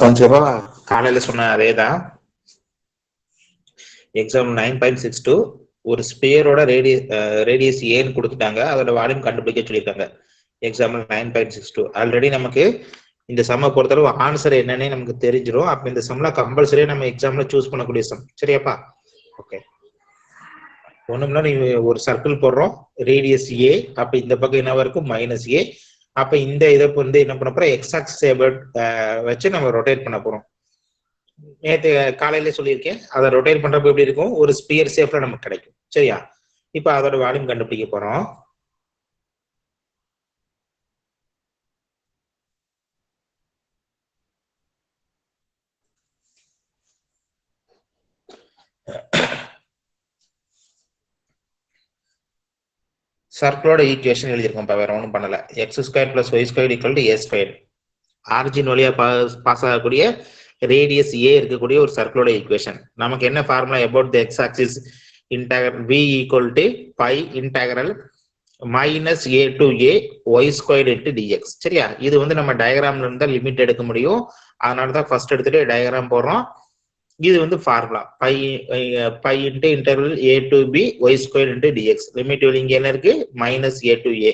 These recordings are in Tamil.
கொஞ்சமா காலையில சொன்ன அதேதான். எக்ஸாம் 9.62 ஒரு ஸ்பியரோட ரேடியஸ் ஏன்னு கொடுத்துட்டாங்க, அதோட வால்யூம் கண்டுபிடிக்க சொல்லியிருக்காங்க. எக்ஸாம்பிள் 9.62 ஆல்ரெடி நமக்கு இந்த சம்மை பொறுத்தளவு ஆன்சர் என்னன்னு நமக்கு தெரிஞ்சிடும். அப்ப இந்த சம்ல கம்பல்சரியா நம்ம எக்ஸாம்ல சூஸ் பண்ணக்கூடிய சம். சரியாப்பா? ஓகே, ஒண்ணும்னா நீ ஒரு சர்க்கிள் போடுறோம், ரேடியஸ் ஏ, அப்ப இந்த பக்கம் என்னவா இருக்கும் மைனஸ் ஏ. அப்ப இந்த இதை வந்து என்ன பண்ண போறோம், எக்ஸ் ஆக்சிஸ் வச்சு நம்ம ரொட்டேட் பண்ண போறோம். நேற்று காலையில சொல்லியிருக்கேன், அதை ரொட்டேட் பண்றப்ப எப்படி இருக்கும், ஒரு ஸ்பியர் ஷேப்ல நமக்கு கிடைக்கும். சரியா? இப்ப அதோட வால்யூம் கண்டுபிடிக்க போறோம். சர்க்கிளோட ஈக்குவேஷன் எழுதியிருக்கோம், வேற ஒன்றும் பண்ணல. X square plus y square equal to A square. Origin வழியா பாஸ் ஆகக்கூடிய ரேடியஸ் ஏ இருக்கக்கூடிய ஒரு சர்க்கிளோட ஈக்குவேஷன். நமக்கு என்ன formula about the x axis, integral v equal to pi integral minus a to a y square into dx. சரியா? இது வந்து நம்ம டயக்ராம்ல இருந்தா லிமிட் எடுக்க முடியும், அதனால தான் ஃபர்ஸ்ட் எடுத்துட்டு டயக்ராம் போடுறோம். இது வந்து formula pi into interval a to b y square into dx. Limit இங்க என்ன இருக்கு, மைனஸ் ஏ டு ஏ.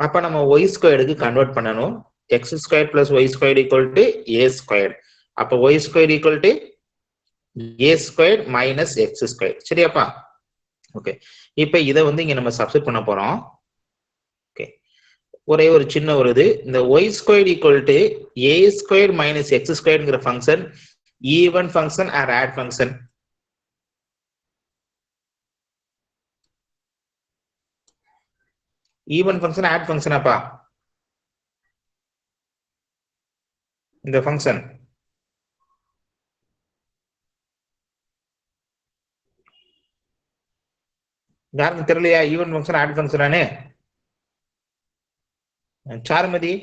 அப்ப நம்ம ஒய் ஸ்கொயருக்கு கன்வெர்ட் பண்ணணும். X square plus y square equal to A square. அப்ப y square equal to A square minus x square. சரியாப்பா? ஓகே, இப்ப இதை வந்து இங்க நம்ம சப்ஸ்டிட் பண்ண போறோம். ஓகே, ஒரே ஒரு சின்ன ஒரு இது, இந்த Y square equal to A square minus X ஸ்கொயர்ங்கிற function even function or odd function? Even function odd ஃபங்க்ஷனாப்பா இந்த ஃபங்க்ஷன்? யாருக்கும் தெரியலையா ஈவன் ஃபங்க்ஷன் ஆட் ஃபங்க்ஷனானே? Charumathi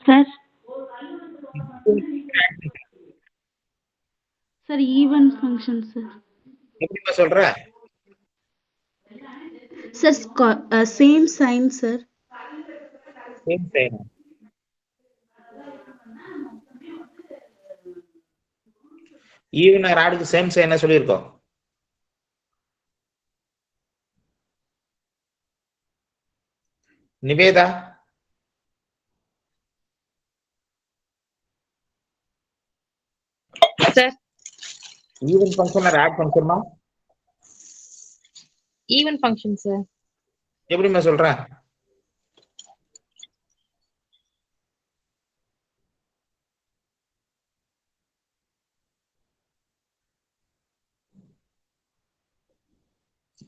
sir sir even function sir. எப்படிமா சொல்ற? Sir same sign sir. Same sign. Even or ஆடுக்கு சேம் சைன் சொல்லியிருக்கோம். Niveditha sir even function or odd ஃபங்க்ஷன்மா? Even function sir. எப்படிமா சொல்ற?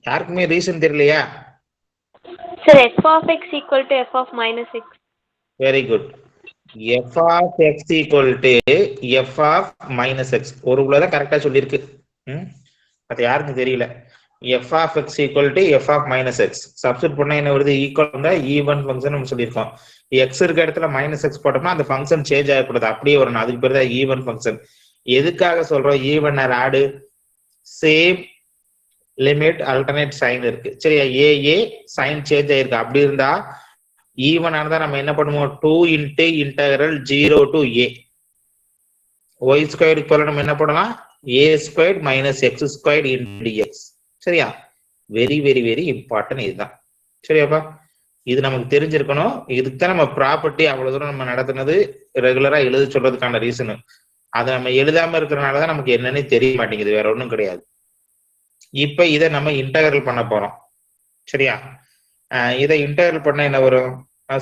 யாருக்குமே ரீசன் தெரியலையா? Sir, f of x equal to f of minus x. Very good. f of x equal to f of minus x. ஒரு உள்ளதான் கரெக்டா சொல்லியிருக்கு. அது யாருக்கும் தெரியல. f of x equal to f of minus x. Substitute பண்ணா என்ன வருது, ஈக்குவல் தான் ஈவன் ஃபங்க்ஷன் நம்ம சொல்லியிருக்கோம். x இருக்க இடத்துல மைனஸ் எக்ஸ் போட்டோம்னா அந்த ஃபங்க்ஷன் சேஞ்ச் ஆகக்கூடாது, அப்படியே வரணும். அதுக்கு பேர் தான் ஈவன் ஃபங்க்ஷன். எதுக்காக சொல்றோம் ஈவன் ஆர் ஆடு? சேம் லிமிட் அல்டர்னேட் சைன் இருக்கு. சரியா? ஏ சைன் சேஞ்ச் ஆயிருக்கு. அப்படி இருந்தா ஈவன் ஆனதா நம்ம என்ன பண்ணுவோம், 2 into integral 0 to a y ஸ்கொயருக்கு போல நம்ம என்ன பண்ணலாம், a square minus x square into dx. சரியா? வெரி வெரி வெரி இம்பார்ட்டன்ட் இதுதான். சரியாப்பா? இது நமக்கு தெரிஞ்சிருக்கணும். இதுக்கு தான் நம்ம ப்ராப்பர்ட்டி அவ்வளவு தூரம் நம்ம நடத்துனது, ரெகுலரா எழுத சொல்றதுக்கான ரீசனு. அதை நம்ம எழுதாம இருக்கிறனாலதான் நமக்கு என்னன்னு தெரிய மாட்டேங்குது, வேற ஒன்றும் கிடையாது. இப்ப இதை நம்ம இன்டகரல் பண்ண போறோம். சரியா? இதை இன்டகரல் பண்ண என்ன வரும்,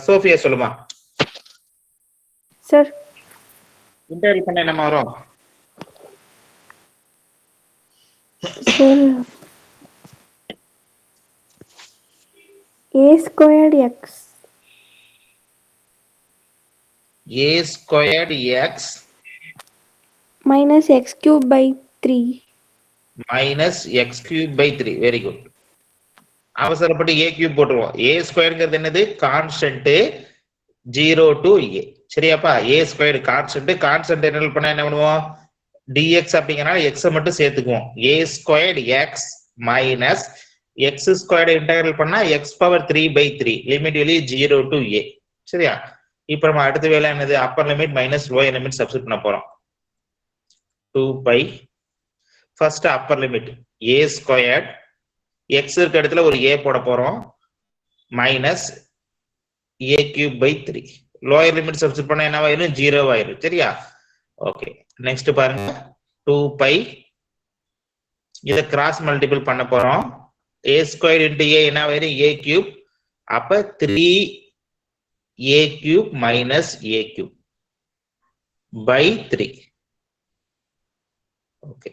சோஃபியா சொல்லுமா சார்? இன்டகரல் பண்ண என்ன வரும்? Sir a squared x minus x cube by 3 minus x cube by 3. Very good. அவசரப்பட்டு ஏ கியூப் போட்டுருவோம். ஏ ஸ்கொயர்ங்கிறது என்னது, கான்ஸ்டன்ட் 0 டு ஏ. சரியாப்பா? ஏ ஸ்கொயர் கான்ஸ்டன்ட் என்ன பண்ணா என்ன பண்ணுவோம், டிஎக்ஸ் அப்படிங்கறனால எக்ஸ் மட்டும் சேர்த்துக்குவோம். A square x minus x squared integral பண்ணா x பவர் 3/3 லிமிட் வெளி 0 to a. சரியா? இப்போ நம்ம அடுத்த வேலை என்னது? Upper limit minus lower limit substitute பண்ண போறோம். 2 pi first upper limit a squared x இருக்க இடத்துல ஒரு a போட போறோம் minus a³/3. Lower limit substitute பண்ணா என்ன ஆயிரும்? 0 ஆயிரும். சரியா? ஓகே, நெக்ஸ்ட் பாருங்க 2 pi இத கிராஸ் மல்டிபிள் பண்ண போறோம். a ஸ்கொயர் இன்டு a என்ன ஆயிரும்? a³. அப்ப 3a³ minus a³ by 3. Okay,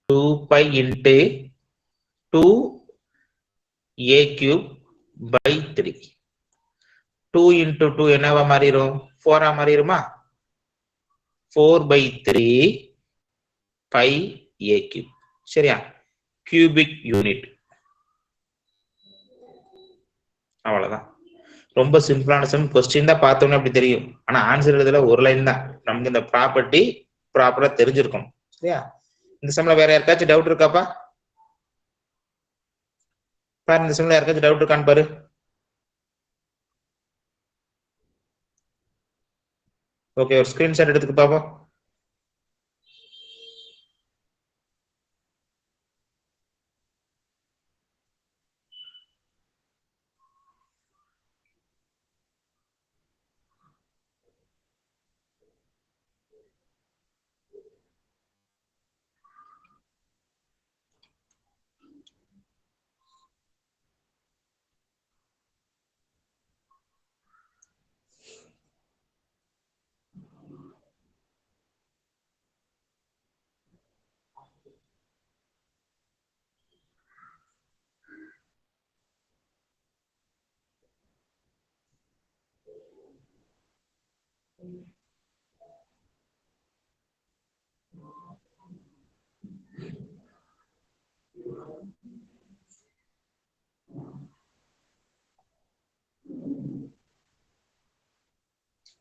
2 pi into 2a³ by 3. 2 into 2 என்னவா மாறிரும்? 4 மாறிருமா? 4/3 pi a³. சரியா? cubic unit. அவ்வளவுதான். ரொம்ப சிம்பிளான சம். क्वेश्चन தான் பார்த்தோம்னா அப்படி தெரியும். ஆனா ஆன்சர் எழுதல ஒரு லைன் தான். நமக்கு இந்த ப்ராப்பர்ட்டி ப்ராப்பரா தெரிஞ்சிருக்கும். சரியா? இந்த சம்ல வேற யாருக்காச்சும் டவுட் இருக்காப்பா? பாரு, இந்த சம்ல யாருக்காச்சும் டவுட் இருக்கான்னு பாரு. ஓகே, ஒரு ஸ்கிரீன்ஷாட் எடுத்துட்டு பாப்போம்.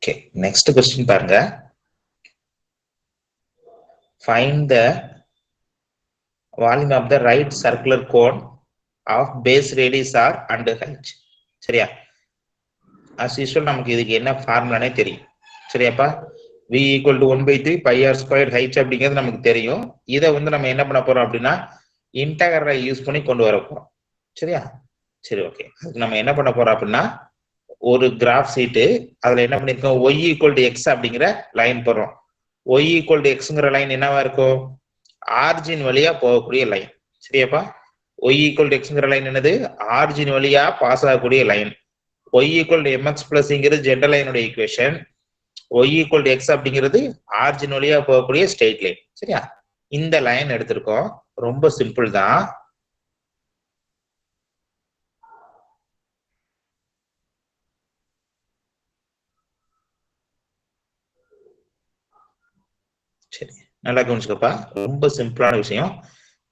Okay, next question பாருங்க. Find the volume of the right circular cone of base radius r and height. சரியா? as usual நமக்கு இதுக்கு என்ன ஃபார்முலானே தெரியும். சரியாப்பா? v equal to 1/3 pi r squared height அப்படிங்கிறது நமக்கு தெரியும். இதை வந்து நம்ம என்ன பண்ண போறோம் அப்படின்னா இன்டகரலை யூஸ் பண்ணி கொண்டு வர போறோம். சரியா? சரி, ஓகே. அதுக்கு நம்ம என்ன பண்ண போறோம் அப்படின்னா ஒரு கிராஃப் சீட்டு, அதுல என்ன பண்ணிருக்கோம்? y equal to x அப்படிங்கிற லைன் போடுறோம். y equal to xங்கிற லைன் என்னவா இருக்கும்? ஆரிஜின் வழியா போகக்கூடிய லைன். சரியாப்பா? y equal to xங்கிற லைன் என்னது? ஆரிஜின் வழியா பாஸ் ஆகக்கூடிய line. y equal to mx plus ங்கிறது ஜெனரல் லைனோட equation. y equal to x அப்படிங்கிறது ஆரிஜின் வழியா போகக்கூடிய ஸ்ட்ரெயிட் லைன். சரியா? இந்த லைன் எடுத்திருக்கோம். ரொம்ப சிம்பிள் தான். சரி, நல்லா கவனிச்சுக்கப்பா. ரொம்ப சிம்பிளான விஷயம்.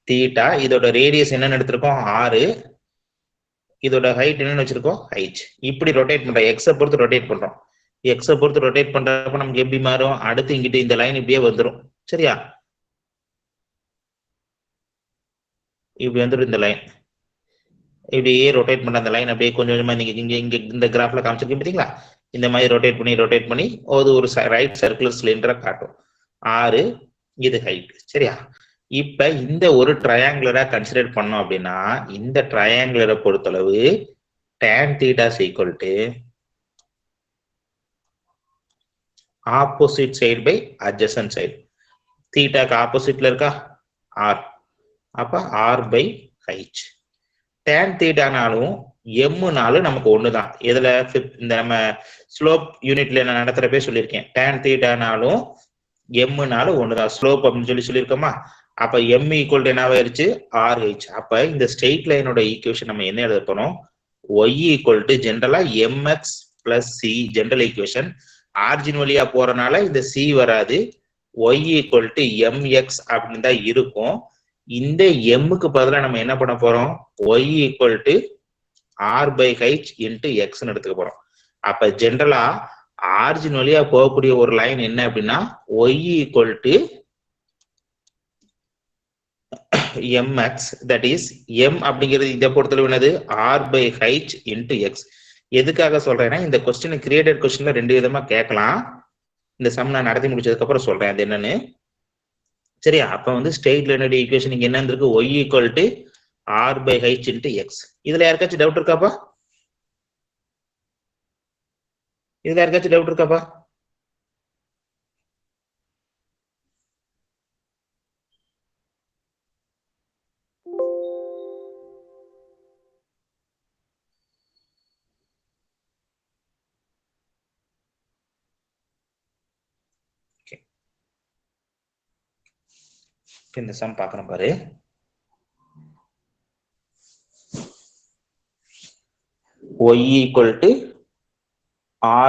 தீட்டா, இதோட ரேடியஸ் என்னன்னு எடுத்திருக்கோம்? 6. இதோட ஹைட் என்னன்னு வச்சிருக்கோம்? h. இப்படி ரொட்டேட் பண்றோம். எக்ஸை பொறுத்து ரொட்டேட் பண்றோம். எக்ஸை பொறுத்து ரொட்டேட் பண்றப்ப நமக்கு எப்படி மாறும்? அடுத்து இங்கிட்டு இந்த லைன் இப்படியே வந்துடும். சரியா? இப்படி வந்துடும் இந்த லைன். இப்படியே ரொட்டேட் பண்ற அந்த லைன் அப்படியே கொஞ்சம் கொஞ்சமா நீங்க இங்க இங்க இந்த கிராஃப்ல காமிச்சிருக்கீங்க பாத்தீங்களா? இந்த மாதிரி ரொட்டேட் பண்ணி ஒரு ரைட் சர்க்குலர் சிலிண்டரை காட்டும். 6 இது ஹைட். சரியா? இப்ப இந்த ஒரு ட்ரையாங்குலரா கன்சிடர் பண்ணோம் அப்படின்னா இந்த ட்ரையாங்குலரை பொறுத்தளவு tan theta is equal to opposite side by adjacent side. தீட்டாக்கு ஆப்போசிட்ல இருக்கா? r. அப்ப r by h. tan thetaனாலும் m-னாலும் நமக்கு ஒண்ணுதான். இதுல இந்த நம்ம ஸ்லோப் யூனிட்ல நான் நடத்துறப்பே சொல்லியிருக்கேன். tan thetaனாலும் m-னாலும் ஒண்ணுதான். ஸ்லோப் அப்படின்னு சொல்லியிருக்கோமா? அப்ப m ஈக்குவல் டு என்னவாயிருச்சு? RH. அப்ப இந்த ஸ்ட்ரெயிட் லைனோட ஈக்குவேஷன் நம்ம என்ன எழுத போறோம்? y ஈக்குவல் டு ஜென்ரலா mx plus c general equation. Origin வழியா போறனால இந்த c வராது. y ஈக்குவல் டு mx அப்படின்னு தான் இருக்கும். இந்த m-க்கு பதிலா நம்ம என்ன பண்ண போறோம்? y equal to r by h into x எடுத்துக்க போறோம். அப்ப ஜென்ரலா ஆரிஜின் வழியா போகக்கூடிய ஒரு லைன் என்ன அப்படின்னா y equal to mx, that is m அப்படிங்கிறது இதை பொறுத்தளவு என்னது r by h into x. எதுக்காக சொல்றேன்னா இந்த கொஸ்டின் கிரியேட்டட் கொஸ்டின்ல ரெண்டு விதமா கேட்கலாம். இந்த சம் நான் நடத்தி முடிச்சதுக்கு அப்புறம் சொல்றேன் அது என்னன்னு. சரியா? அப்ப வந்து ஸ்ட்ரெயிட் லைனோட ஈக்குவேஷன் இங்க என்ன இருக்கு, y equal to r by h into x. இதுல யாருக்காச்சும் டவுட் இருக்காப்பா? இதுல யாருக்காச்சும் டவுட் இருக்காப்பா? இந்த சம் பார்க்கணும் பாரு. y equal to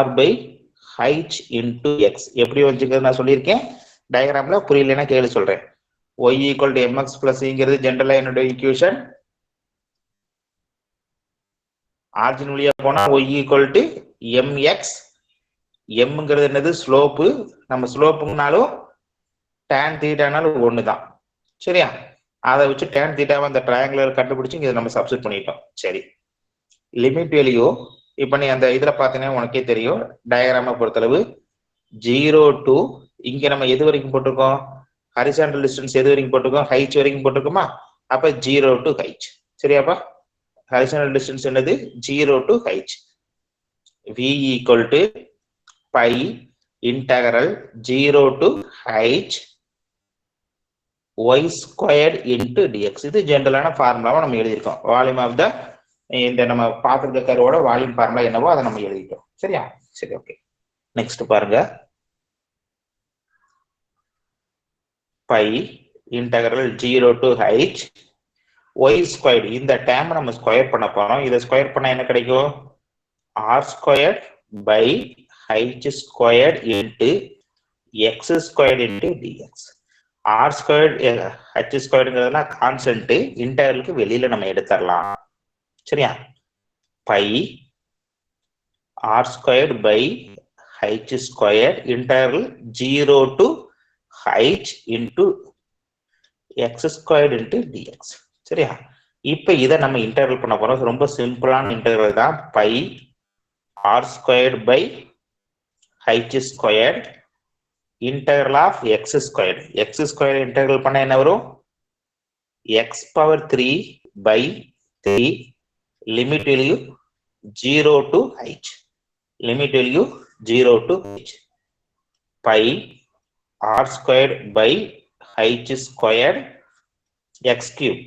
r by h into x. எப்படி வச்சுக்கிறது நான் சொல்லியிருக்கேன். டயக்ராம்ல புரியலன்னா கேள்வி சொல்றேன். y equal to mx plus ங்கிறது ஜெனரலா என்னோட ஈக்குவேஷன். ஆர்ஜின் வழியா போனா y equal to mx. mங்கிறது என்னது ஸ்லோப்பு. நம்ம ஸ்லோப்புங்கனாலும் tan தீட்டானாலும் ஒண்ணுதான். சரியா? அதை வச்சு tan தீட்டாவை அந்த ட்ரையாங்குலர் கண்டுபிடிச்சு இங்க நம்ம சப்ஸ்டிட் பண்ணிட்டோம். சரி, லிமிட் வேல்யூ இப்ப நீ அந்த இதுல பாத்தீங்கன்னா உனக்கே தெரியும். டயக்ராமை பொறுத்தளவு 0 to இங்க நம்ம எது வரைக்கும் போட்டிருக்கோம், ஹரிசாண்டல் டிஸ்டன்ஸ் எது வரைக்கும் போட்டிருக்கோம், h வரைக்கும் போட்டிருக்கோமா? அப்ப 0 to h. சரியாப்பா? ஹரிசாண்டல் டிஸ்டன்ஸ் என்னது 0 to h. v equal to pi integral 0 to h y squared into dx. இது ஜெனரலான ஃபார்முலாவை நம்ம எழுதியிருக்கோம். வால்யூம் ஆஃப் த இந்த நம்ம பார்த்துருக்க கர்வோட வால்யூம் ஃபார்முலா என்னவோ அதை நம்ம எழுதிட்டோம். சரியா? சரி, ஓகே. நெக்ஸ்ட் பாருங்க, pi integral 0 to h y squared. இந்த டேம் நம்ம ஸ்கொயர் பண்ண போறோம். இதை ஸ்கொயர் பண்ணா என்ன கிடைக்கும், r square pi h squared into x squared into dx. r squared h ஸ்கொயர்டுங்கிறதுனா கான்ஸ்டன்ட், இன்டெகிரலுக்கு வெளியில நம்ம எடுத்துடலாம். சரியா? Pi r squared pi h squared integral 0 to h into x squared into dx. சரியா? இப்ப இதை நம்ம இன்டெகிரல் பண்ண போறோம். ரொம்ப சிம்பிளான இன்டெகிரல் தான். Pi r squared pi h squared integral of x squared. x squared integral பண்ண என்ன வரும், x power 3 by 3 limit value 0 to h. limit value 0 to h. pi r squared by h squared x cube.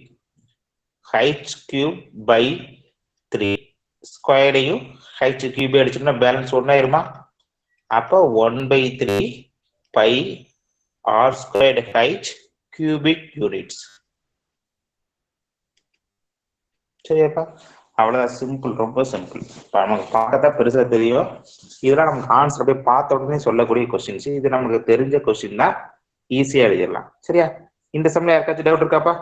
h cube by 3 squared h cube அடிச்சோம்னா balance ஒண்ணா இருமா? அப்ப 1 by 3 pi r squared h cubic units. சரியாப்பா? அவ்வளவுதான், சிம்பிள், ரொம்ப சிம்பிள். நமக்கு பார்க்கத்தான் பெருசா தெரியும். இதெல்லாம் நமக்கு ஆன்சர் அப்படியே பார்த்த உடனே சொல்லக்கூடிய கொஸ்டின்ஸ். இது நமக்கு தெரிஞ்ச கொஸ்டின் தான், ஈஸியா எழுதிடலாம். சரியா? இந்த சம்ல யாருக்காச்சும் டவுட் இருக்காப்பா?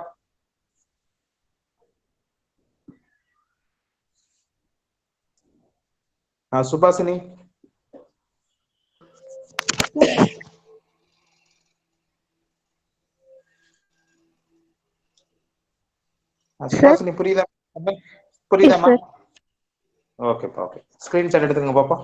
சுபாசினி, சுபாசினி புரியுதா? புரியுதாமா? ஓகேப்பா, ஓகே. ஸ்கிரீன்ஷாட் எடுத்துங்க பாப்பா.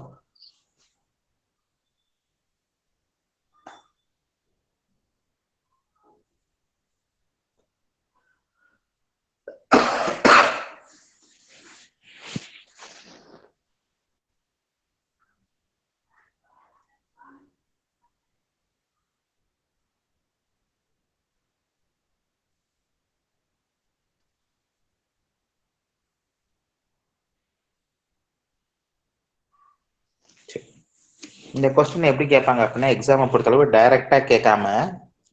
இந்த கொஸ்டின் எப்படி கேட்பாங்க அப்படின்னா, எக்ஸாமை பொறுத்தளவு டைரக்டா கேட்காம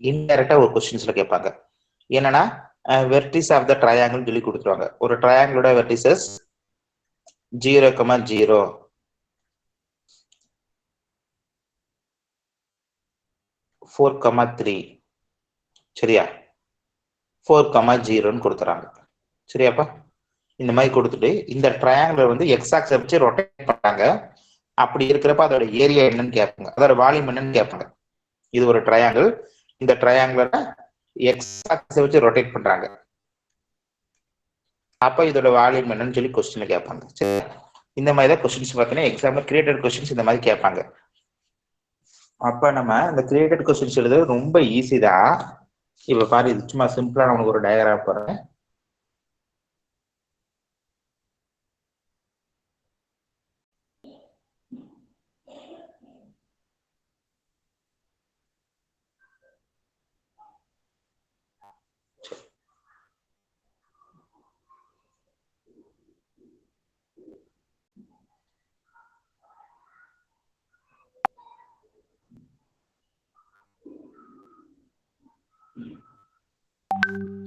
இன்டைரக்டா ஒரு கொஸ்டின்ஸ்ல கேட்பாங்க. என்னன்னா, வெர்டிஸ் ஆஃப் த ட்ரையாங்கிள் சொல்லி கொடுத்துருவாங்க. ஒரு ட்ரையாங்கிளோட வெர்டிசஸ் 0,0 4,3 சரியா, 4,0 கொடுத்துறாங்க. சரியாப்பா? இந்த மாதிரி கொடுத்துட்டு இந்த ட்ரையாங்கிள் வந்து எக்ஸ் ஆக்சிஸ் வச்சு ரொட்டேட் பண்றாங்க. அப்படி இருக்கிறப்ப அதோட ஏரியா என்னன்னு கேட்பாங்க, அதோட வால்யூம் என்னன்னு கேட்பாங்க. இது ஒரு ட்ரையாங்கிள். இந்த ட்ரையாங்கிளோட எக்ஸ் ஆக்சிஸை வச்சு ரொட்டேட் பண்றாங்க. அப்ப இதோட வால்யூம் என்னன்னு சொல்லி கொஸ்டின்ல கேட்பாங்க. சரி, இந்த மாதிரி தான் கொஸ்டின்ஸ் பார்த்தீங்கன்னா எக்ஸாம்ல கிரியேட்டட் கொஸ்டின்ஸ் இந்த மாதிரி கேட்பாங்க. அப்ப நம்ம இந்த கிரியேட்டட் கொஸ்டின்ஸ் எழுதுறது ரொம்ப ஈஸி தான். இப்ப பாரு, இது சும்மா சிம்பிளா நமக்கு ஒரு டயக்ராம் போறேன்.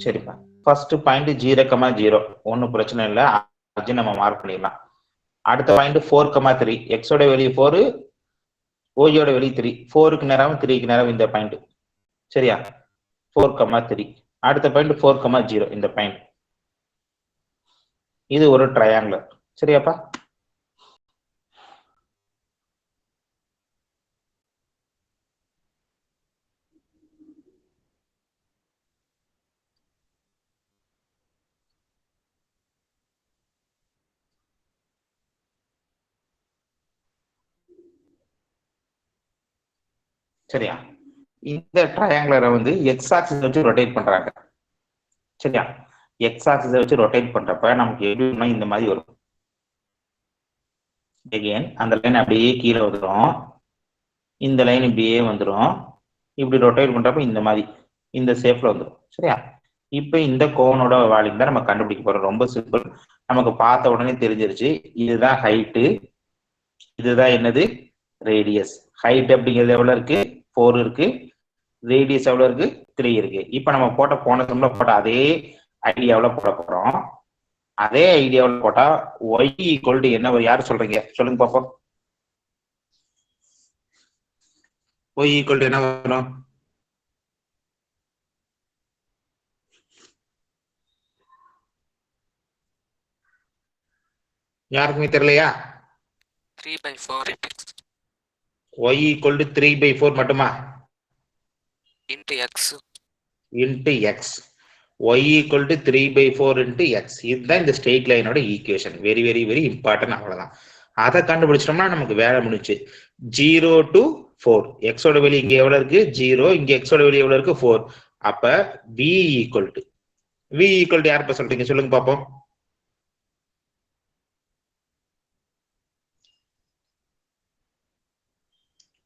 சரிப்பா, ஃபர்ஸ்ட் பாயிண்ட் 0,0 ஒன்னும் பிரச்சனை இல்லை, அது நம்ம மார்க் பண்ணிடலாம். அடுத்த பாயிண்ட் 4,3 எக்ஸோட வெளியே 4, ஓயோட வெளியே 3, 4க்கு நேரம் 3க்கு நேரம் இந்த பாயிண்ட். சரியா, 4,3. அடுத்த பாயிண்ட் 4,0 இந்த பாயிண்ட். இது ஒரு ட்ரையாங்குலர். சரியாப்பா, சரியா. இந்த ட்ரையாங்குலரை வந்து எக்ஸ் ஆக்சிஸ் வச்சு ரொட்டேட் பண்றாங்க. சரியா, எக்ஸ் ஆக்சிஸ் வச்சு ரொட்டேட் பண்றப்ப நமக்கு எப்படி இந்த மாதிரி வரும். அகைன் அந்த லைன் அப்படியே கீழே வந்துடும், இந்த லைன் இப்படியே வந்துடும், இப்படி ரொட்டேட் பண்றப்ப இந்த மாதிரி இந்த ஷேப்ல வந்துடும். சரியா, இப்ப இந்த கோனோட வால்யூம் தான் நம்ம கண்டுபிடிக்க போறோம். ரொம்ப சிம்பிள், நமக்கு பார்த்த உடனே தெரிஞ்சிருச்சு. இதுதான் ஹைட்டு, இதுதான் என்னது ரேடியஸ். ஹைட் அப்படிங்கிறது எவ்வளவு இருக்கு, 4 இருக்கு. ரேடியஸ் எவ்வளவு இருக்கு, 3 இருக்கு. இப்ப நம்ம போன சம்ல போட்ட அதே ஐடியாவில் போட போறோம். அதே ஐடியாவில் போட்டா y ஈக்குவல் டு என்ன வரும், யாரு சொல்றீங்க சொல்லுங்க பாப்போம். y ஈக்குவல் டு என்ன வரும், யாருக்குமே தெரியலையா? 3/4 y ஈக்குவல் டு 3/4 மட்டுமா, into x into x. y equal to 3/4 into x. இதுதான் இந்த ஸ்ட்ரெயிட் லைனோட equation. Very very very important. அவ்வளவுதான், அதை கண்டுபிடிச்சிட்டோம்னா நமக்கு வேலை முடிச்சு. 0 to 4, எக்ஸோட வெளி இங்க எவ்வளவு இருக்கு 0, இங்க எக்ஸோட வெளி எவ்வளவு இருக்கு 4. அப்ப v ஈக்குவல் டு யார் இப்ப சொல்றீங்க சொல்லுங்க பாப்போம்.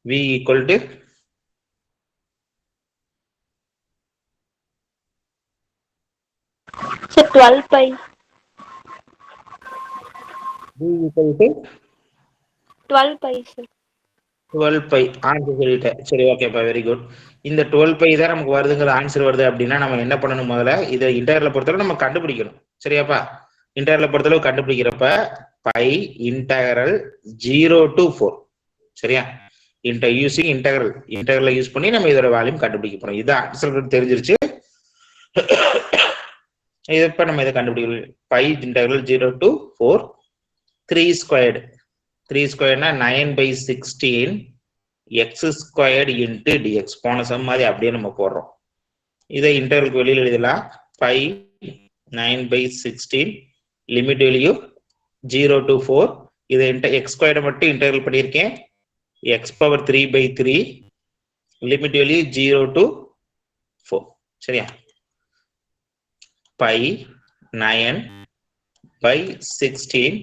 v equal to Sir, 12 pi. v equal to 12 pi, sir. 12 pi answer சொல்லிட்டேன். சரி, ஓகேப்பா, வெரி குட். இந்த 12 பை தான் நமக்கு வருதுங்கிற ஆன்சர் வருது அப்படின்னா நம்ம என்ன பண்ணணும், முதல்ல இதை இன்டர்வலை பொறுத்தளவு நம்ம கண்டுபிடிக்கணும். சரியாப்பா, இன்டர்வலை பொறுத்தளவு கண்டுபிடிக்கிறப்ப பை இன்டகரல் 0 to 4. சரியா, யூசிங் இன்டகரல் யூஸ் பண்ணி நம்ம இதோட வேல்யூம் கண்டுபிடிக்க போறோம். இது ஆன்சர் தெரிஞ்சிருச்சு. இப்ப நம்ம இதை கண்டுபிடிக்கணும். Pi integral 0 to 4, 3 squared. 3 ஸ்கொயர்னா 9/16 எக்ஸ் ஸ்கொயர்டு இன்ட்டு டிஎக்ஸ். போன சம் மாதிரி அப்படியே நம்ம போடுறோம். இதை இன்டர்வலுக்கு வெளியில் எழுதலாம். Pi 9/16 limit value 0 to 4. இதை எக்ஸ் ஸ்கொயர்டை மட்டும் இன்டர்வல் பண்ணியிருக்கேன். X power 3/3 limit value 0 to 4. சரியா, பை 9/16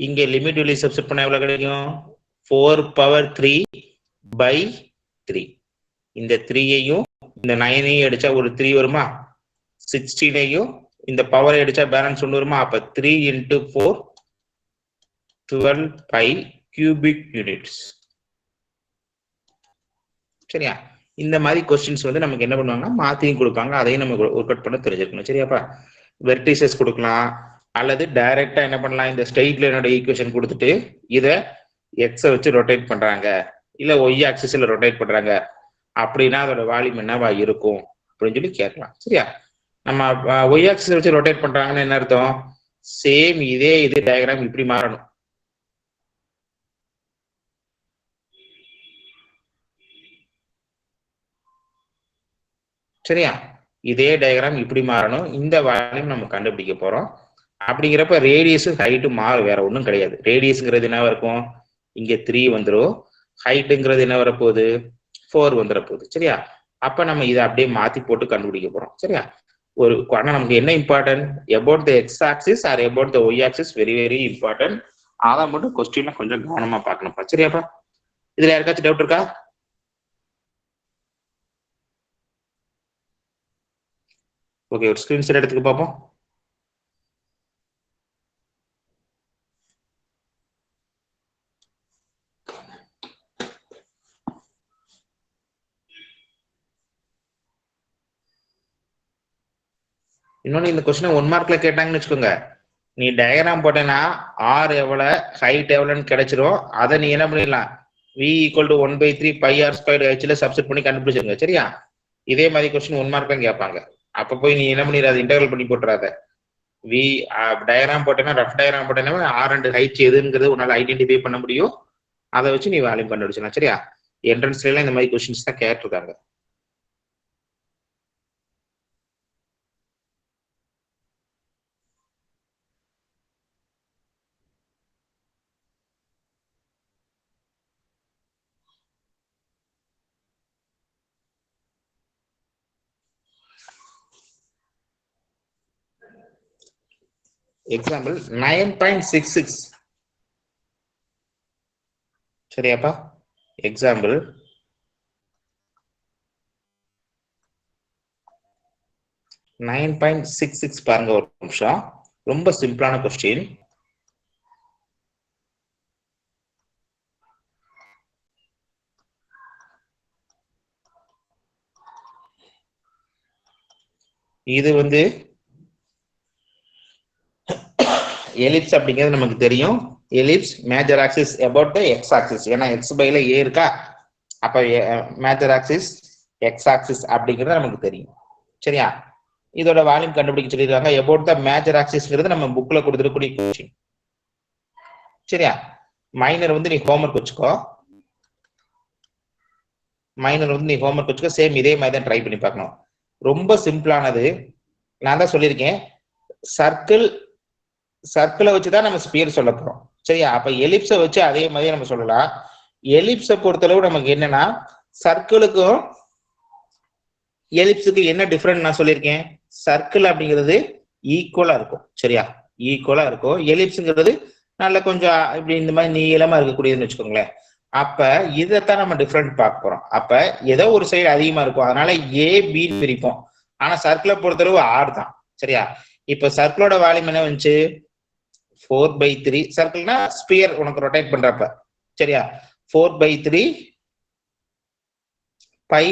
இங்க லிமிட் வேல்யூ சப்ஸ்டிட் பண்ண எவ்வளவு கிடைக்கும், 4/3/3. இந்த 3ஐயும் இந்த 9ஐயும் அடிச்சா ஒரு 3 வருமா, 16ஐயும் இந்த பவர் அடிச்சா பேலன்ஸ் 1 வருமா. அப்ப 3 into 4 12 pi cubic units. சரியா, இந்த மாதிரி கொஸ்டின்ஸ் வந்து நமக்கு என்ன பண்ணுவாங்கன்னா மாத்தியும் கொடுப்பாங்க, அதையும் நம்ம ஒர்க் அவுட் பண்ண தெரிஞ்சிருக்கணும். சரியாப்பா, வெர்டிசஸ் கொடுக்கலாம், அல்லது டைரக்டா என்ன பண்ணலாம், இந்த ஸ்ட்ரெயிட் லைனோட ஈக்குவேஷன் கொடுத்துட்டு இதை எக்ஸை வச்சு ரொட்டேட் பண்றாங்க, இல்ல ஒய் ஆக்சிஸ்ல ரொட்டேட் பண்றாங்க அப்படின்னா அதோட வால்யூம் என்னவா இருக்கும் அப்படின்னு சொல்லி கேட்கலாம். சரியா, நம்ம ஒய் ஆக்சிஸ் வச்சு ரொட்டேட் பண்றாங்கன்னு என்ன அர்த்தம், சேம் இதே டயக்ராம் இப்படி மாறணும். சரியா? இதே டயக்ராம் இப்படி மாறணும். இந்த வால்யூம் நம்ம கண்டுபிடிக்க போறோம். அப்படிங்கிறப்ப ரேடியஸ் ஹைட்டு மாறும், வேற ஒன்றும் கிடையாது. ரேடியஸ்ங்கிறது என்ன இருக்கும், இங்க 3 வந்துடும். ஹைட்டுங்கிறது என்ன வரப்போகுது, 4 வந்துட போகுது. சரியா? அப்ப நம்ம இதை அப்படியே மாத்தி போட்டு கண்டுபிடிக்க போறோம். சரியா? ஆனா நமக்கு என்ன important, about the x axis or about the y axis, very very important. அதை மட்டும் கொஸ்டின்ல கொஞ்சம் கவனமா பார்க்கணும்ப்பா. சரியாப்பா? இதுல யாருக்காச்சும் டவுட் இருக்கா? ஓகே, ஒரு ஸ்கிரீன்ஷாட் எடுத்துக்க பார்ப்போம். இன்னொன்னு, இந்த கொஸ்டின் 1 மார்க்ல கேட்டாங்கன்னு வச்சுக்கோங்க, நீ டயக்ராம் போட்டேன்னா ஆர் எவ்வளவு ஹைட் எவ்வளவுன்னு கிடைச்சிரும். அதை நீ என்ன பண்ணிடலாம், v equal to 1/3 pi r square ஹெச்ல சப்ஸ்டிட் பண்ணி கண்டுபிடிச்சிருங்க. சரியா? இதே மாதிரி கொஸ்டின் 1 மார்க் தான் கேட்பாங்க. அப்ப போய் நீ என்ன பண்ணிடாத, இன்டர்வல் பண்ணி போட்டுறாத. வி டயக்ராம் போட்டேன்னா, ரஃப் டயக்ராம் போட்டேன்னா ஆர் அண்ட் ஹைட் எதுங்கிறது உன்னால ஐடென்டிஃபை பண்ண முடியும். அதை வச்சு நீ வேல்யூ கண்டுபிடிச்சலாம். சரியா? என்ட்ரன்ஸ்ல எல்லாம் இந்த மாதிரி கொஸ்டின்ஸ் தான் கேட்டிருக்காங்க. எக்ஸாம்பிள் 9.66. சரியாப்பா? எக்ஸாம்பிள் 9.66 பாருங்க. ஒரு நிமிஷம், ரொம்ப சிம்பிளான கொஸ்டின். இது வந்து எலிப்ஸ் அப்படிங்கிறது நமக்கு தெரியும். Ellipse major axis about the x axis. ஏன்னா எக்ஸ் பைல ஏ இருக்கா, அப்ப மேஜர் ஆக்சிஸ் எக்ஸ் ஆக்சிஸ் அப்படிங்கிறது நமக்கு தெரியும். சரியா? இதோட வால்யூம் கண்டுபிடிக்க சொல்லியிருக்காங்க. அபவுட் த மேஜர் ஆக்சிஸ்ங்கிறது நம்ம புக்ல கொடுத்துருக்கூடிய கொஸ்டின். சரியா? மைனர் வந்து நீ ஹோம்ஒர்க் வச்சுக்கோ. சேம் இதே மாதிரி தான் ட்ரை பண்ணி பார்க்கணும். ரொம்ப சிம்பிளானது. நான் தான் சொல்லியிருக்கேன், சர்க்கிளை வச்சுதான் நம்ம ஸ்பியர் சொல்ல போறோம். சரியா? அப்ப எலிப்ஸை வச்சு அதே மாதிரி நம்ம சொல்லலாம். எலிப்ஸை பொறுத்தளவு நமக்கு என்னன்னா, சர்க்கிளுக்கும் எலிப்ஸுக்கு என்ன டிஃபரெண்ட் நான் சொல்லியிருக்கேன், சர்க்கிள் அப்படிங்கிறது ஈக்குவலா இருக்கும். சரியா? ஈக்குவலா இருக்கும். எலிப்ஸுங்கிறது நல்ல கொஞ்சம் இப்படி இந்த மாதிரி நீளமா இருக்கக்கூடியதுன்னு வச்சுக்கோங்களேன். அப்ப இதைத்தான் நம்ம டிஃபரெண்ட் பார்க்க போறோம். அப்ப ஏதோ ஒரு சைடு அதிகமா இருக்கும், அதனால ஏ பி பிரிப்போம். ஆனா சர்க்கிளை பொறுத்தளவு ஆர் தான். சரியா? இப்ப சர்க்கிளோட வால்யூம் என்ன வந்துச்சு, 4/3. சர்க்கிள்னா ஸ்பியர் உனக்கு ரொட்டேட் பண்றப்ப. சரியா? 4/3 பை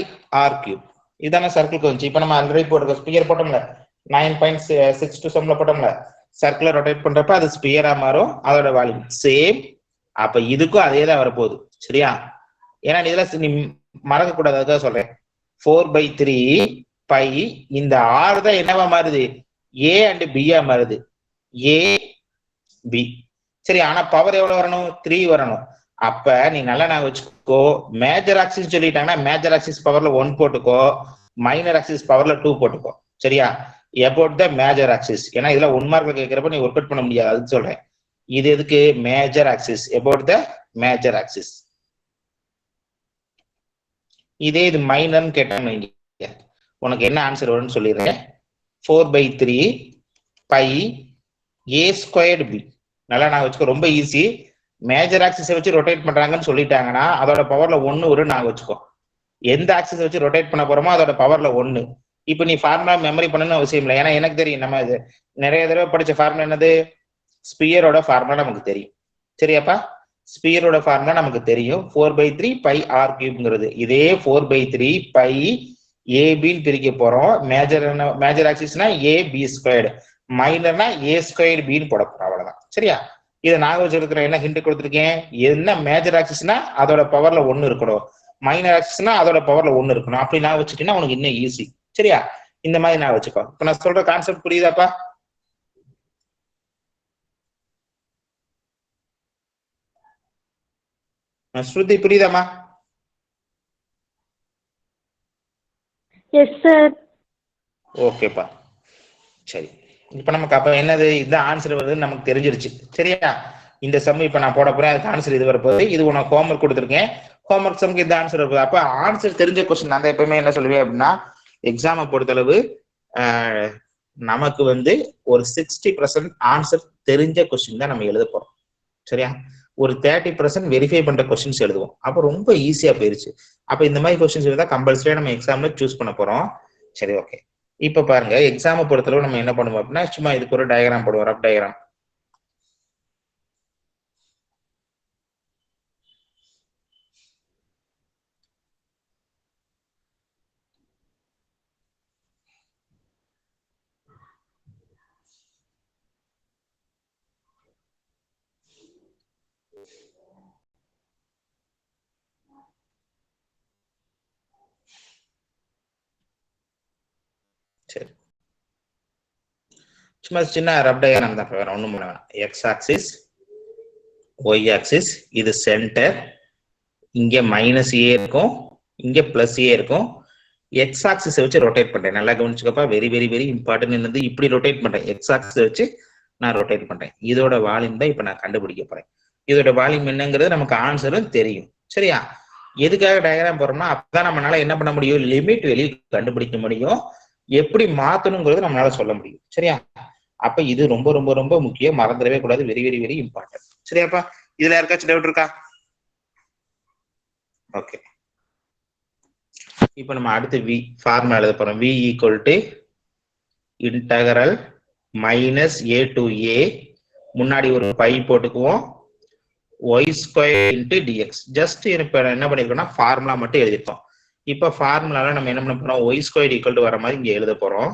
ஆர் கியூப். இதான சர்க்கிளுக்கு வந்துச்சு. இப்ப நம்ம ஆல்ரெடி போட்டு ஸ்பியர் போட்டோம்ல, 9.62 போட்டோம்ல, சர்க்கிளை ரொட்டேட் பண்றப்ப அது ஸ்பியரா மாறும். அதோட வால்யூம் சேம். அப்ப இதுக்கும் அதே தான் வரப்போகுது. சரியா? ஏன்னா இதுல நீ மறக்க கூடாது, அதுதான் சொல்றேன். 4/3 பை இந்த ஆர் தான் என்னவா மாறுது, ஏ அண்ட் பியா மாறுது. ஏ பி. சரி, ஆனா பவர் எவ்வளவு வரணும், 3 வரணும். அப்ப நீ நல்லா நான் வச்சுக்கோ, மேஜர் ஆக்சிஸ் சொல்லிட்டாங்கன்னா மேஜர் ஆக்சிஸ் பவர்ல 1 போட்டுக்கோ, மைனர் ஆக்சிஸ் பவர்ல 2 போட்டுக்கோ. சரியா? About the major axis. ஏன்னா இதுல 1 மார்க்ல கேட்கிறப்ப நீ ஒர்க் அவுட் பண்ண முடியாது, அதுக்கு சொல்றேன். இது எதுக்கு, major axis, about the major axis. இதே இது மைனர்னு கேட்டாங்க, உனக்கு என்ன ஆன்சர் வரும்னு சொல்லிடுறேன். 4/3 பை ஏ ஸ்கொயர்டு பி. நல்லா நான் வச்சுக்கோ, ரொம்ப ஈஸி. மேஜர் ஆக்சிஸை வச்சு ரொட்டேட் பண்றாங்கன்னு சொல்லிட்டாங்கன்னா அதோட பவர்ல 1 ஒரு நான் வச்சுக்கோ. எந்த ஆக்சிஸை வச்சு ரொட்டேட் பண்ண போறோமோ அதோட பவர்ல 1. இப்ப நீ ஃபார்முலா மெமரி பண்ணணும்னு அவசியம் இல்லை, ஏன்னா எனக்கு தெரியும். நம்ம இது நிறைய தடவை படிச்ச ஃபார்முலா என்னது, ஸ்பியரோட ஃபார்முலா நமக்கு தெரியும். சரியாப்பா? ஸ்பியரோட ஃபார்முலா நமக்கு தெரியும், 4/3 பை ஆர் கியூப்ங்கிறது. இதே 4/3 பை ஏபின்னு பிரிக்க போறோம். மேஜர் ஆக்சிஸ்னா ஏ பி ஸ்கொயர்டு, மைனர்னா ஏ ஸ்கொயர்டு பின்னு போட போறோம். அவ்வளவுதான். சரியா? இதை நாங்க வச்சிருக்கிறேன். என்ன ஹிண்ட் கொடுத்துருக்கேன், என்ன மேஜர் ஆக்சிஸ்னா அதோட பவர்ல 1 இருக்கணும், மைனர் ஆக்சிஸ்னா அதோட பவர்ல 1 இருக்கணும். அப்படி நான் வச்சுட்டீங்கன்னா உனக்கு இன்னும் ஈஸி. சரியா? இந்த மாதிரி நான் வச்சுக்கோ. இப்ப நான் சொல்ற கான்செப்ட் புரியுதாப்பா? ஸ்ருதி புரியுதாமா? Yes sir. ஓகேப்பா. சரி, இப்ப நமக்கு அப்ப என்னது, இந்த ஆன்சர் வருது நமக்கு தெரிஞ்சிருச்சு. சரியா? இந்த சம் இப்ப நான் போட போறேன், அதுக்கு ஆன்சர் இது வரப்போகுது. இது உனக்கு ஹோம்ஒர்க் கொடுத்துருக்கேன். ஹோம்ஒர்க் சம்க்கு இந்த ஆன்சர் வருது. அப்ப ஆன்சர் தெரிஞ்ச கொஸ்டின் நான் எப்பவுமே என்ன சொல்லுவேன் அப்படின்னா, எக்ஸாமை பொறுத்தளவு நமக்கு வந்து ஒரு 60% ஆன்சர் தெரிஞ்ச கொஸ்டின் தான் நம்ம எழுத போறோம். சரியா? ஒரு 30% வெரிஃபை பண்ற கொஸ்டின்ஸ் எழுதுவோம். அப்ப ரொம்ப ஈஸியா போயிருச்சு. அப்ப இந்த மாதிரி கொஸ்டின்ஸ் எழுதா கம்பல்சரியா நம்ம எக்ஸாம்ல சூஸ் பண்ண போறோம். சரி, ஓகே. இப்ப பாருங்க, எக்ஸாமை பொறுத்தளவு நம்ம என்ன பண்ணுவோம் அப்படின்னா, சும்மா இதுக்கு ஒரு டயக்ராம் போடுவோம், ரஃப் டயக்ராம். சரி, சும்மா சின்ன ரஃப் டயக்ராம் தான், வேற ஒண்ணும் பண்ண வேணாம். எக்ஸ் ஆக்சிஸ், ஒய் ஆக்சிஸ், இது சென்டர். இங்க -a இருக்கும், இங்க +a இருக்கும். எக்ஸ் ஆக்சிஸ் வச்சு ரொட்டேட் பண்றேன். நல்லா கவனிச்சுக்கப்பா, வெரி வெரி வெரி இம்பார்ட்டன்ட். என்னது, இப்படி ரொட்டேட் பண்றேன். எக்ஸ் ஆக்சிஸ் வச்சு நான் ரொட்டேட் பண்றேன். இதோட வால்யூம் தான் இப்ப நான் கண்டுபிடிக்க போறேன். இதோட வால்யூம் என்னங்கிறது நமக்கு ஆன்சரும் தெரியும். சரியா? எதுக்காக டயக்ராம் போறோம்னா, அப்பதான் நம்மளால என்ன பண்ண முடியும், லிமிட் வெளியே கண்டுபிடிக்க முடியும். எப்படி மாத்தணுங்கிறது நம்மளால சொல்ல முடியும். சரியா? அப்ப இது ரொம்ப ரொம்ப ரொம்ப முக்கியம், மறந்துடவே கூடாது. Very very very important. சரியாப்பா? இதுல யாருக்காச்சும் டவுட் இருக்கா? ஓகே. இப்ப நம்ம அடுத்து v ஃபார்முலா எழுத போறோம். v = integral -a to a, முன்னாடி ஒரு பை போட்டுக்குவோம், y² × dx. ஜஸ்ட் இப்ப என்ன பண்ணிருக்கோம்னா ஃபார்முலா மட்டும் எழுதிருக்கோம். இப்ப ஃபார்முலால நம்ம என்ன பண்ண போறோம், y² வர மாதிரி இங்க எழுத போறோம்.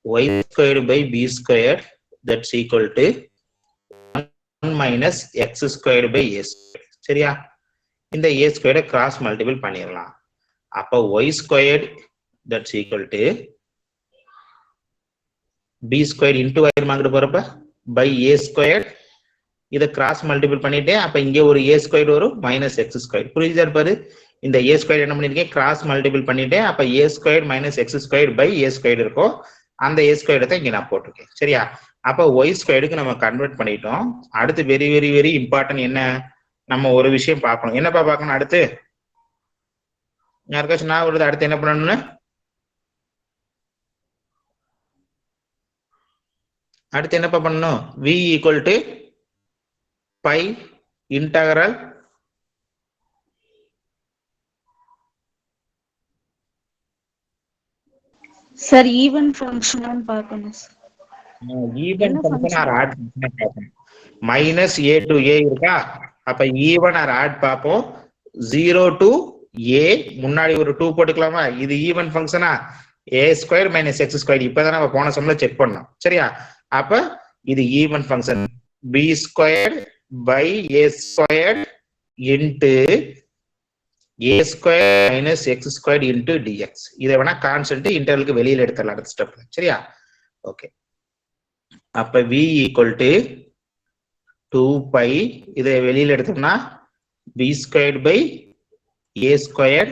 y² / b² that's equal to 1 - x² / a². சரியா? இந்த a² கிராஸ் மல்டிபிள் பண்ணிடலாம். அப்ப y² that's equal to b² into ஆயிரமாங்கிட்டு போறப்ப by a². இதை கிராஸ் மல்டிபிள் பண்ணிட்டேன். அப்ப இங்க ஒரு a² வரும், -x². புரியுதா பாரு? இந்த a² என்ன பண்ணிருக்கேன், கிராஸ் மல்டிபிள் பண்ணிட்டேன். அப்ப a² - x² by a² இருக்கும். அந்த a² தான் இங்க நான் போட்டிருக்கேன். சரியா? அப்ப y²க்கு நம்ம கன்வெர்ட் பண்ணிட்டோம். அடுத்து வெரி வெரி வெரி இம்பார்ட்டன்ட் என்ன, நம்ம ஒரு விஷயம் பார்க்கணும். என்னப்பா பார்க்கணும் அடுத்து? யாருக்காச்சும் நான் வருது, அடுத்து என்ன பண்ணணும்னு? அடுத்து என்னப்பா பண்ணணும், v = π இன்டகரல் சார் ஈவன் ஃபங்க்ஷன் பார்க்கணும் sir. Even function or odd function பார்ப்போம். -a to a இருக்கா? அப்ப ஈவன் ஆர் ஆட் பார்ப்போம். 0 to a, முன்னாடி ஒரு 2 போட்டுக்கலாமா? இது ஈவன் ஃபங்க்ஷனா? a² - x². இப்பதான் நம்ம போன சம்ல செக் பண்ணோம். சரியா? அப்ப இது even function. b² by a² into a² - x² into dx. இதை வேணா கான்ஸ்டன்ட் இன்டர்வலுக்கு வெளியில எடுத்துடலாம் அடுத்த ஸ்டெப்ல. சரியா? ஓகே. அப்ப v = 2π, இதை வெளியில எடுத்தோம்னா b² by a².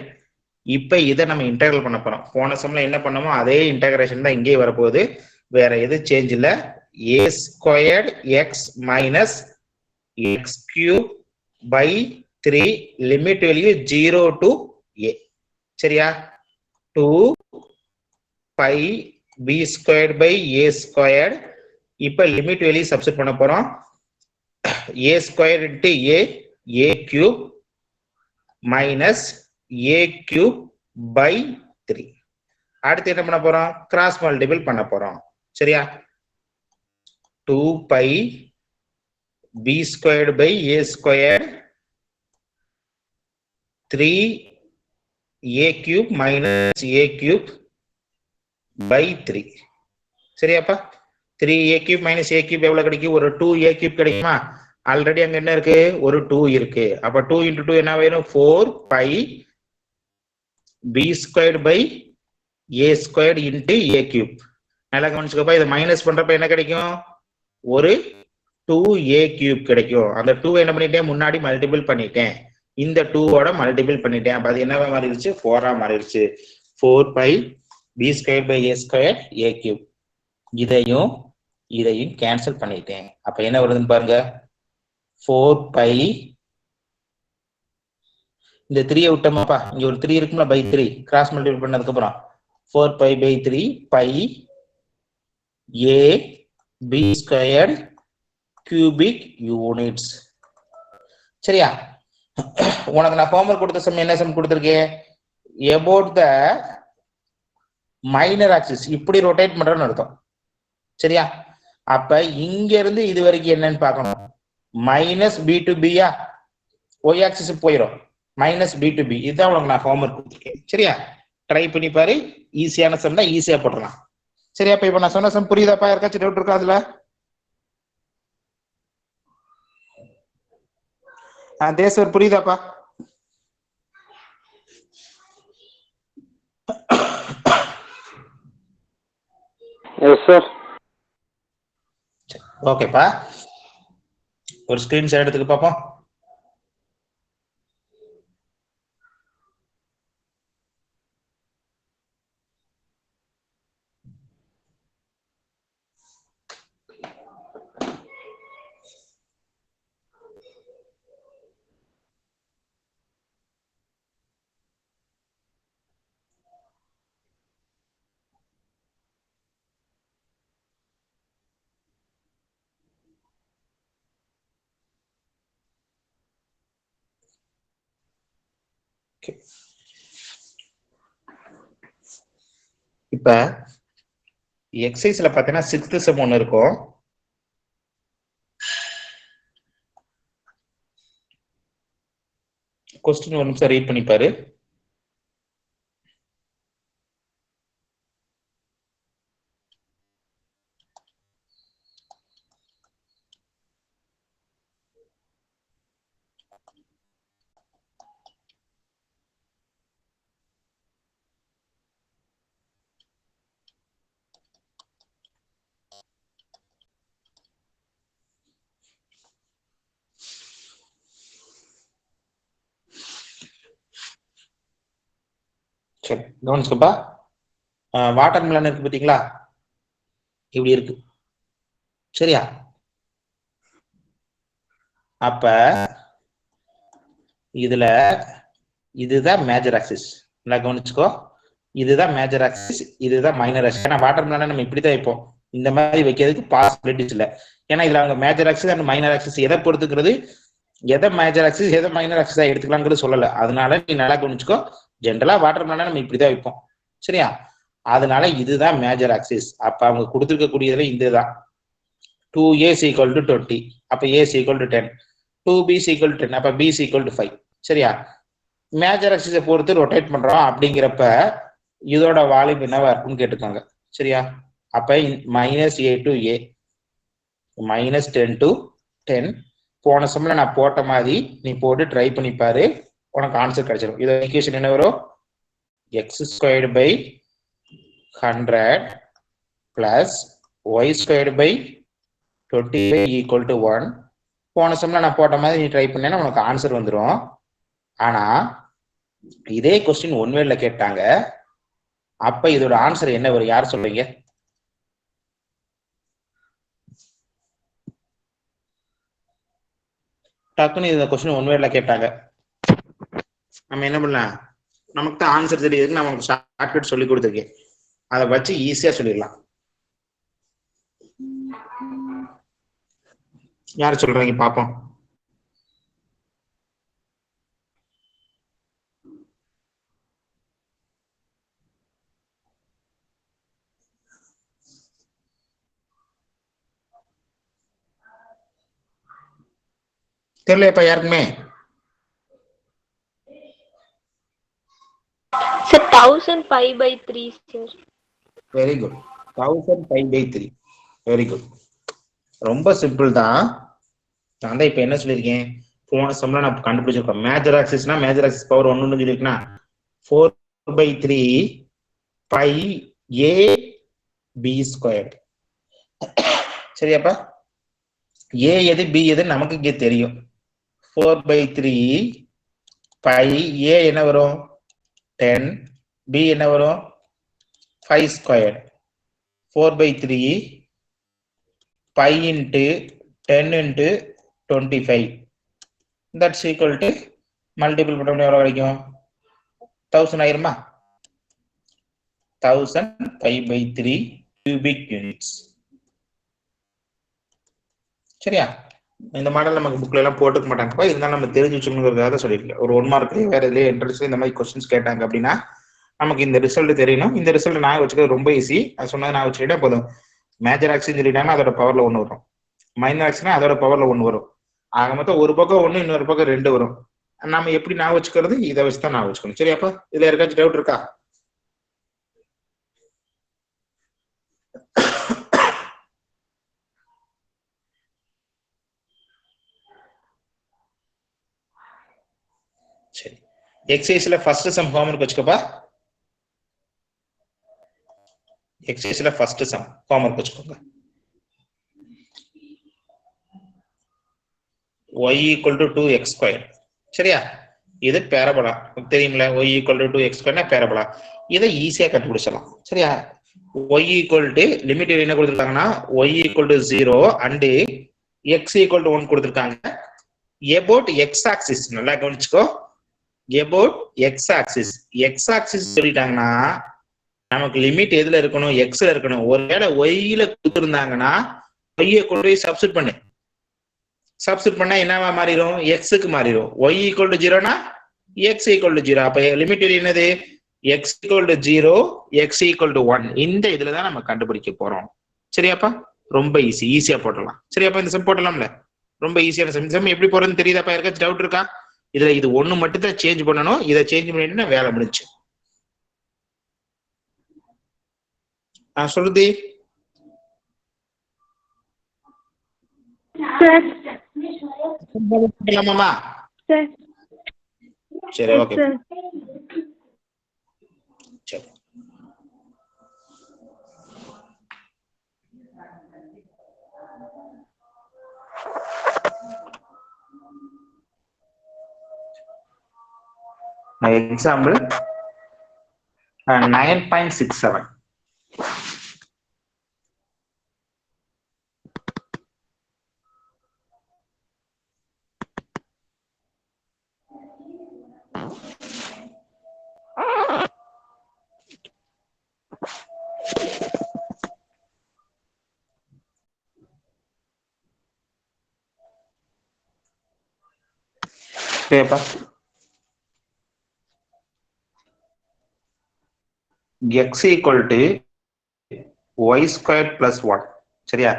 இப்ப இதை நம்ம இன்டெகிரல் பண்ண போறோம். போன சம்ல என்ன பண்ணோமோ அதே இன்டகிரேஷன் தான் இங்கே வரப்போகுது. வேற எது சேஞ்ச் இல்ல. a² x - x³ by 3, limit value 0 to a. சரியா? 2π b² by a². இப்ப லிமிட் வேல்யூ சப்ஸ்டிட் பண்ண போறோம். a² into a³ minus a³ by 3. அடுத்து என்ன பண்ண போறோம், கிராஸ் மல்டிபிள் பண்ண போறோம். சரியா? 2π b² by a², 3a³ minus a³ by 3. சரியாப்பா? 3a³ minus a³ எவ்வளவு கிடைக்கும், ஒரு 2a³ கிடைக்குமா? ஆல்ரெடி அங்க என்ன இருக்கு, ஒரு 2 இருக்கு. அப்ப 2 into 2 என்ன வேணும், 4π b² by a² into a³. நல்லா கவனிச்சுக்கப்பா. இதை மைனஸ் பண்றப்ப என்ன கிடைக்கும், ஒரு 2a³ கிடைக்கும். அந்த 2 என்ன பண்ணிட்டேன், முன்னாடி மல்டிபிள் பண்ணிட்டேன். இந்த 2 ஓட மல்டிபிள் பண்ணிட்டேன். அப்ப அது என்னவா மாறிடுச்சு, 4ஆ மாறிடுச்சு. 4π b square by a square a cube. இதையும் கேன்சல் பண்ணிட்டேன். அப்ப என்ன வருதுன்னு பாருங்க, 4 பை, இந்த 3 விட்டோமாப்பா, இங்க ஒரு 3 இருக்குங்களா, பை 3 கிராஸ் மல்டிபிள் பண்ணதுக்கு அப்புறம் 4 pi by 3 pi a b square cubic units. சரியா? உனக்கு நான் ஹோம்வொர்க் கொடுத்த சம் என்ன சம் கொடுத்துருக்கேன், about the மைனர் ஆக்சிஸ் இப்படி ரொட்டேட் பண்றோம்னு அர்த்தம். சரியா? அப்ப இங்க இருந்து இது வரைக்கும் என்னன்னு பார்க்கணும், மைனஸ் பி டு பியா, ஒய் ஆக்சிஸ் போயிடும், மைனஸ் பி டு பி. இதுதான் உனக்கு நான் ஹோம்வொர்க் கொடுத்துருக்கேன். சரியா? ட்ரை பண்ணி பாரு, ஈஸியான சம் தான், ஈஸியா போட்டுடலாம். சரியா? இப்ப நான் சொன்ன சம் புரியுதாப்பா? யாருக்காச்சும் டவுட் இருக்கா அதுல? தேசவர் புரியுதாப்பா? Yes sir. ஓகேப்பா, ஒரு ஸ்கிரீன்ஷாட் எடுத்துக்க பாப்போம். இப்ப எக்ஸசைஸ்ல பாத்தீங்கன்னா 6th சம் ஒண்ணு இருக்கும். கொஸ்டின் ஒரு நிமிஷம் ரீட் பண்ணி பாரு. சரி, கவனிச்சுக்கப்பா. வாட்டர் மிலன் இருக்கு பாத்தீங்களா, இப்படி இருக்கு. சரியா? அப்ப இதுல இதுதான் மேஜர் ஆக்சிஸ். நல்லா கவனிச்சுக்கோ, இதுதான் மேஜர் ஆக்சிஸ், இதுதான் மைனர் ஆக்சிஸ். ஏன்னா வாட்டர் மிலன் நம்ம இப்படிதான் வைப்போம், இந்த மாதிரி வைக்கிறதுக்கு பாசிபிலிட்டிஸ் இல்ல. ஏன்னா இதுல அவங்க major axis and minor axis எதை பொறுத்துக்கிறது, எதை மேஜர் ஆக்சிஸ் எதை மைனர் ஆக்சிஸா எடுத்துக்கலாம்னு சொல்லல. அதனால நீ நல்லா கவனிச்சுக்கோ, ஜென்ரலா வாட்டர் மிலன் நம்ம இப்படிதான் வைப்போம். சரியா? அதனால இதுதான் மேஜர் ஆக்சிஸ். அப்ப அவங்க கொடுத்துருக்கக்கூடியதுல இதுதான் 2a = 20, அப்ப a = 10, 2b = 10, அப்ப b = 5. சரியா? மேஜர் ஆக்சிஸை பொறுத்து ரொட்டேட் பண்றோம் அப்படிங்கிறப்ப இதோட வால்யூம் என்னவா இருக்குன்னு கேட்டுக்கோங்க. சரியா? அப்ப -a to a, -10 to 10. போன சம்ல நான் போட்ட மாதிரி நீ போட்டு ட்ரை பண்ணி பாரு, உனக்கு ஆன்சர் கிடைச்சிடும். இதோட ஈக்குவேஷன் என்ன வரும், x² by 100 plus y² by 25 = 1. போன சம்ல நான் போட்ட மாதிரி நீ ட்ரை பண்ணேன்னா உனக்கு ஆன்சர் வந்துடும். ஆனா இதே கொஸ்டின் ஒன்வேல கேட்டாங்க, அப்ப இதோட ஆன்சர் என்ன வரும், யார் சொல்றீங்க? டக்குன்னு இந்த கொஸ்டின் ஒன்வேல கேட்டாங்க, நம்ம என்ன பண்ணலாம், நமக்கு தான் ஆன்சர் தெரியுதுன்னு நான் உங்களுக்கு ஷார்ட்கட் சொல்லி கொடுத்துருக்கேன், அதை வச்சு ஈஸியா சொல்லிடலாம். யார் சொல்றீங்க பாப்போம்? தெரியல இப்ப யாருக்குமே? Sir, 1000 pi by 3, sir. Very good. 1000 pi by 3. Very good. ரொம்ப சிம்பிள் தான். நான் தான் இப்ப என்ன சொல்லியிருக்கேன், போன சம்ல நான் கண்டுபிடிச்சிருக்கோம். மேஜர் ஆக்சிஸ்னா மேஜர் ஆக்சிஸ் பவர் 1 சொல்லியிருக்கேன்னா 4/3 pi a b squared. சரியாப்பா? a எது b எது நமக்கு இங்கே தெரியும். 4/3 pi a என்ன வரும் 10, b என்ன வரும் 5 squared 4/3 pi into 10 into 25 that's equal to multiple பண்ணோம்னா எவ்வளவு கிடைக்கும் 1000 ஆயிருமா 1000 pi/3 cubic units சரியா இந்த மாடல் நமக்கு புக்ல எல்லாம் போட்டுக்க மாட்டாங்கப்பா இருந்தாலும் நம்ம தெரிஞ்சு வச்சுக்கணுங்கிறதுக்காக சொல்லியிருக்கேன் ஒரு 1 மார்க்ல வேற எதுலயே என்ட்ரன்ஸ்ல இந்த மாதிரி क्वेश्चंस கேட்டாங்க அப்படின்னா நமக்கு இந்த ரிசல்ட் தெரியணும் இந்த ரிசல்ட் நான் வச்சுக்கிறது ரொம்ப ஈஸி அது சொன்னது நான் வச்சுக்கிட்டா போதும் மேஜர் ஆக்சின்னு சொல்லிட்டாங்கன்னா அதோட பவர்ல 1 வரும் மைனர் ஆக்சினா அதோட பவர்ல 1 வரும் ஆக மொத்தம் ஒரு பக்கம் 1 இன்னொரு பக்கம் 2 வரும் நாம எப்படி நான் வச்சுக்கிறது இதை வச்சு தான் நான் வச்சுக்கணும் சரியாப்பா இதுல யாருக்காச்சும் டவுட் இருக்கா சரி எக்ஸசைஸ்ல ஃபர்ஸ்ட் சம் ஹோம்வொர்க் வச்சுக்கப்பா எக்ஸசைஸ்ல ஃபர்ஸ்ட் சம் ஹோம்வொர்க் வச்சுக்கோங்க y equal to 2x squared சரியா இது பேரபோலா தெரியும்ல y equal to 2x squared னா பேரபோலா இதை ஈஸியா கண்டுபிடிச்சலாம் சரியா y equal to லிமிட் என்ன கொடுத்திருக்காங்கன்னா y equal to 0 and x equal to 1 கொடுத்திருக்காங்க about x axis நல்லா கவனிச்சுக்கோ about x axis சொல்லிட்டாங்கன்னா நமக்கு லிமிட் எதுல இருக்கணும் x ல இருக்கணும் ஒருவேளை y ல கொடுத்திருந்தாங்கன்னா y ஐ கொண்டு போய் சப்ஸ்டிட் பண்ணா என்னவா மாறிடும் x க்கு மாறிடும் y equal to 0 னா x equal to 0 அப்ப லிமிட் என்னது x equal to 0 x equal to 1 இந்த இதுல தான் நம்ம கண்டுபிடிக்க போறோம் சரியாப்பா ரொம்ப ஈஸியா போடலாம் சரியாப்பா இந்த சம் போடலாம்ல ரொம்ப ஈஸியான சம் எப்படி போறதுன்னு தெரியுதாப்பா யாருக்காச்சும் டவுட் இருக்கா இதுல இது ஒண்ணு மட்டும் தான் சேஞ்ச் பண்ணணும் இதை சேஞ்ச் பண்ணிட்டா வேலை முடிஞ்சு சொல்லுதி மாமா சரி ஓகே சரி example 9.67 paper x equal to y squared plus 1 சரியா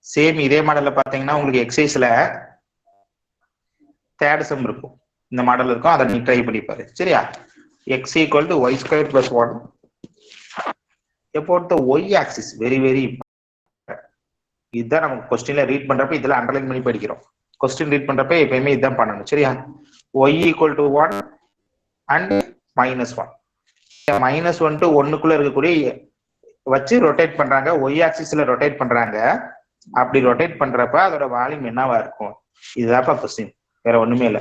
சேம் இதே மாடல்ல பாத்தீங்கன்னா உங்களுக்கு எக்ஸசைஸ்ல தேர்ட் சம் இருக்கும் இந்த மாடல் இருக்கும் அதை நீ ட்ரை பண்ணி பாரு சரியா x equal to y squared plus 1 about the y axis very important இதான் நம்ம क्वेश्चनல ரீட் பண்றப்ப இதெல்லாம் அண்டர்லைன் பண்ணி படிக்கிறோம் क्वेश्चन ரீட் பண்றப்ப எப்பவுமே இதான் பண்ணணும் சரியா y equal to 1 and minus 1 -1 to 1 க்குள்ள இருக்கக்கூடிய வச்சு ரொட்டேட் பண்றாங்க y ஆக்சிஸ்ல ரொட்டேட் பண்றாங்க அப்படி ரொட்டேட் பண்றப்ப அதோட வால்யூம் என்னவா இருக்கும் இதுதான்ப்பா क्वेश्चन வேற ஒண்ணுமே இல்ல